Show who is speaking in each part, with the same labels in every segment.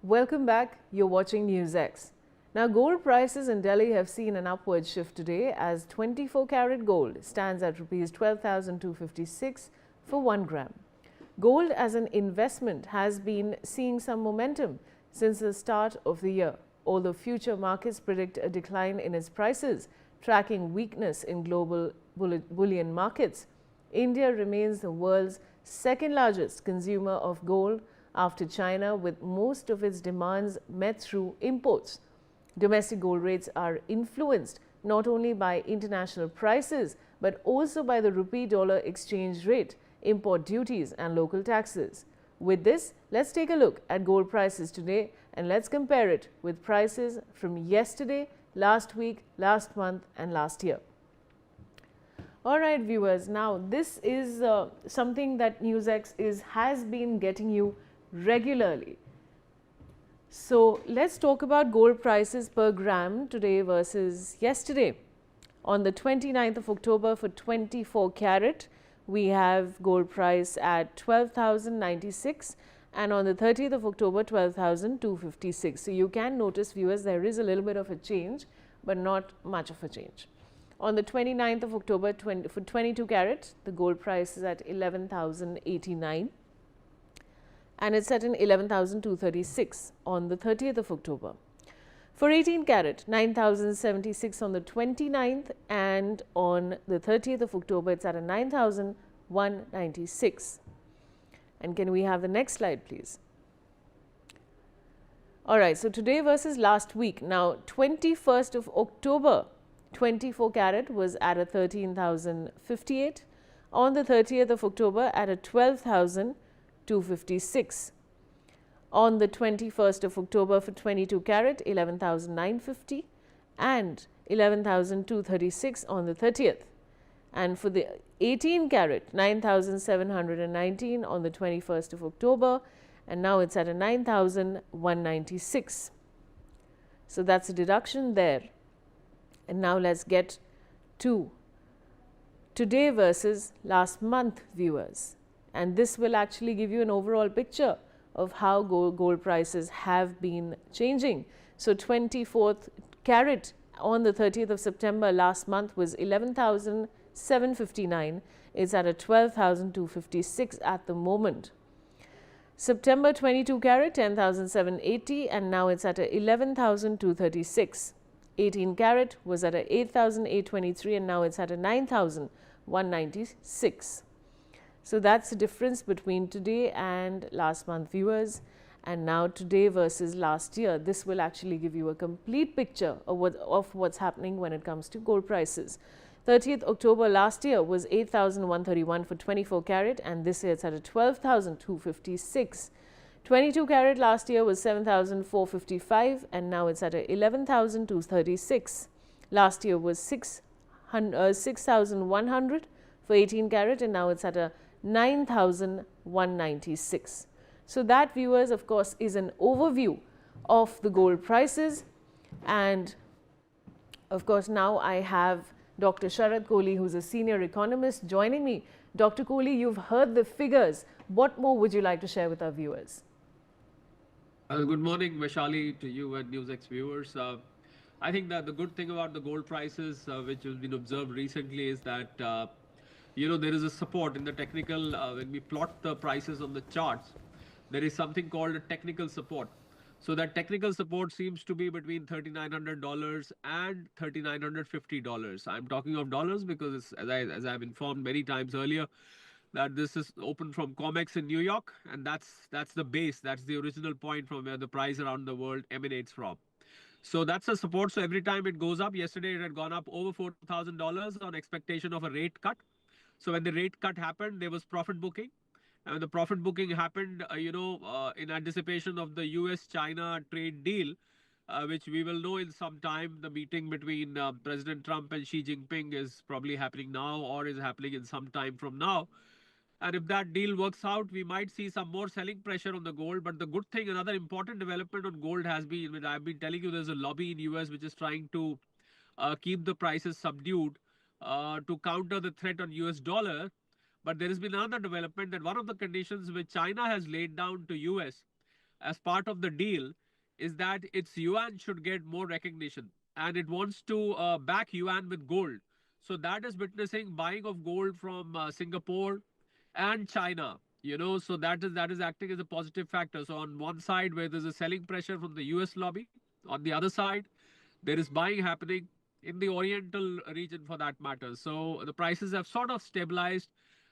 Speaker 1: Welcome back. You're watching NewsX. Now, gold prices in Delhi have seen an upward shift today as 24 karat gold stands at rupees 12,256 for 1 gram. Gold as an investment has been seeing some momentum since the start of the year, although future markets predict a decline in its prices, tracking weakness in global bullion markets. India remains the world's second largest consumer of gold after China, with most of its demands met through imports. Domestic gold rates are influenced not only by international prices but also by the rupee-dollar exchange rate, import duties and local taxes. With this, let's take a look at gold prices today and let's compare it with prices from yesterday, last week, last month and last year. All right, viewers, now this is something that NewsX has been getting you regularly. So let's talk about gold prices per gram today versus yesterday. On the 29th of October for 24 karat, we have gold price at 12,096, and on the 30th of October 12,256. So you can notice, viewers, there is a little bit of a change but not much of a change. On the 29th of October for 22 karat, the gold price is at 11,089 and it's at an 11,236 on the 30th of October. For 18 karat, 9,076 on the 29th, and on the 30th of October it's at a 9,196. And can we have the next slide, please? All right, so today versus last week. Now, 21st of October, 24 karat was at a 13,058. On the 30th of October at a 12,256. On the 21st of October for 22 karat, 11,950 and 11,236 on the 30th. And for the 18 karat, 9,719 on the 21st of October, and now it's at a 9,196. So that's a deduction there. And now let's get to today versus last month, viewers. And this will actually give you an overall picture of how gold prices have been changing. So 24th karat on the 30th of September last month was 11,759. It's at a 12,256 at the moment. September 22 karat, 10,780, and now it's at a 11,236. 18 karat was at a 8,823 and now it's at a 9,196. So that's the difference between today and last month, viewers. And now today versus last year, this will actually give you a complete picture of what's happening when it comes to gold prices. 30th October last year was 8,131 for 24 karat, and this year it's at a 12,256. 22 karat last year was 7,455 and now it's at a 11,236. Last year was 6,100 for 18 karat and now it's at a 9,196. So that, viewers, of course, is an overview of the gold prices. And of course, now I have Dr. Sharat Kohli, who's a senior economist, joining me. Dr. Kohli, you've heard the figures. What more would you like to share with our viewers?
Speaker 2: Good morning, Vaishali, to you and NewsX viewers. I think that the good thing about the gold prices, which has been observed recently, is that there is a support in the technical. When we plot the prices on the charts, there is something called a technical support. So that technical support seems to be between $3,900 and $3,950. I'm talking of dollars because, as I've informed many times earlier, that this is open from COMEX in New York, and that's the base, that's the original point from where the price around the world emanates from. So that's a support. So every time it goes up, yesterday it had gone up over $4,000 on expectation of a rate cut. So when the rate cut happened, there was profit booking. And the profit booking happened, in anticipation of the US-China trade deal, which we will know in some time. The meeting between President Trump and Xi Jinping is probably happening now or is happening in some time from now. And if that deal works out, we might see some more selling pressure on the gold. But the good thing, another important development on gold has been, when I've been telling you, there's a lobby in US which is trying to keep the prices subdued to counter the threat on US dollar. But there has been another development that one of the conditions which China has laid down to US as part of the deal is that its yuan should get more recognition, and it wants to back yuan with gold. So that is witnessing buying of gold from Singapore and China. So that is acting as a positive factor. So on one side, where there's a selling pressure from the US lobby, on the other side, there is buying happening in the Oriental region for that matter. So the prices have sort of stabilized.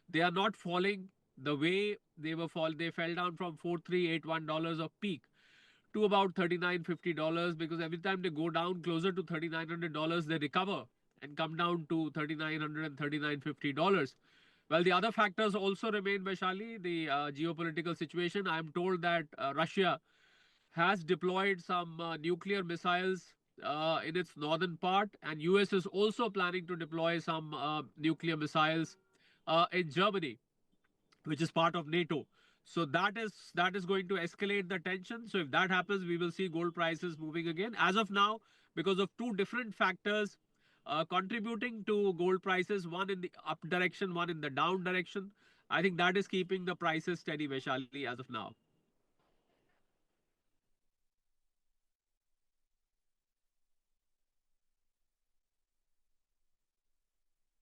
Speaker 2: They are not falling the way they were fall. They fell down from $4,381 of peak to about $3,950, because every time they go down closer to $3,900, they recover and come down to $3,900 and $3,950. Well, the other factors also remain, Vaishali. The geopolitical situation. I'm told that Russia has deployed some nuclear missiles in its northern part, and US is also planning to deploy some nuclear missiles in Germany, which is part of NATO. So that is going to escalate the tension. So if that happens, we will see gold prices moving again. As of now, because of two different factors contributing to gold prices, one in the up direction, one in the down direction, I think that is keeping the prices steady, Vaishali, as of now.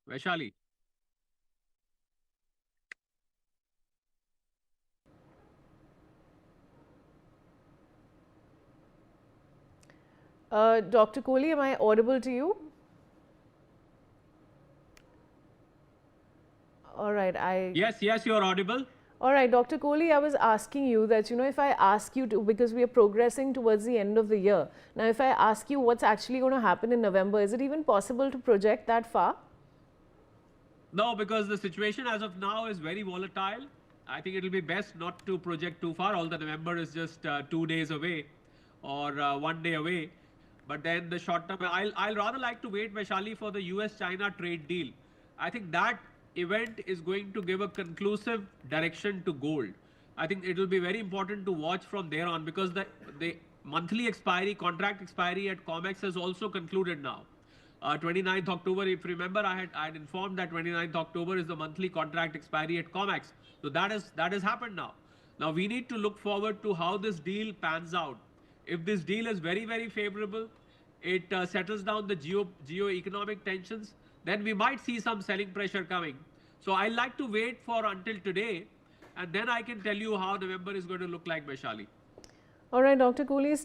Speaker 2: Vaishali.
Speaker 1: Dr. Kohli, am I audible to you? All right,
Speaker 2: Yes, you're audible.
Speaker 1: All right, Dr. Kohli, I was asking you that, if I ask you to, because we are progressing towards the end of the year. Now, if I ask you what's actually going to happen in November, is it even possible to project that far?
Speaker 2: No, because the situation as of now is very volatile. I think it'll be best not to project too far, although November is just 2 days away or one day away. But then the short term, I'll rather like to wait, Vaishali, for the US-China trade deal. I think that event is going to give a conclusive direction to gold. I think it will be very important to watch from there on, because the monthly expiry, contract expiry at COMEX has also concluded now. 29th October, if you remember, I had informed that 29th October is the monthly contract expiry at COMEX. So that has happened now. Now we need to look forward to how this deal pans out. If this deal is very, very favorable, it settles down the geo-economic tensions, then we might see some selling pressure coming. So I like to wait for until today, and then I can tell you how November is going to look like, Vaishali.
Speaker 1: All right, Dr. Kohli,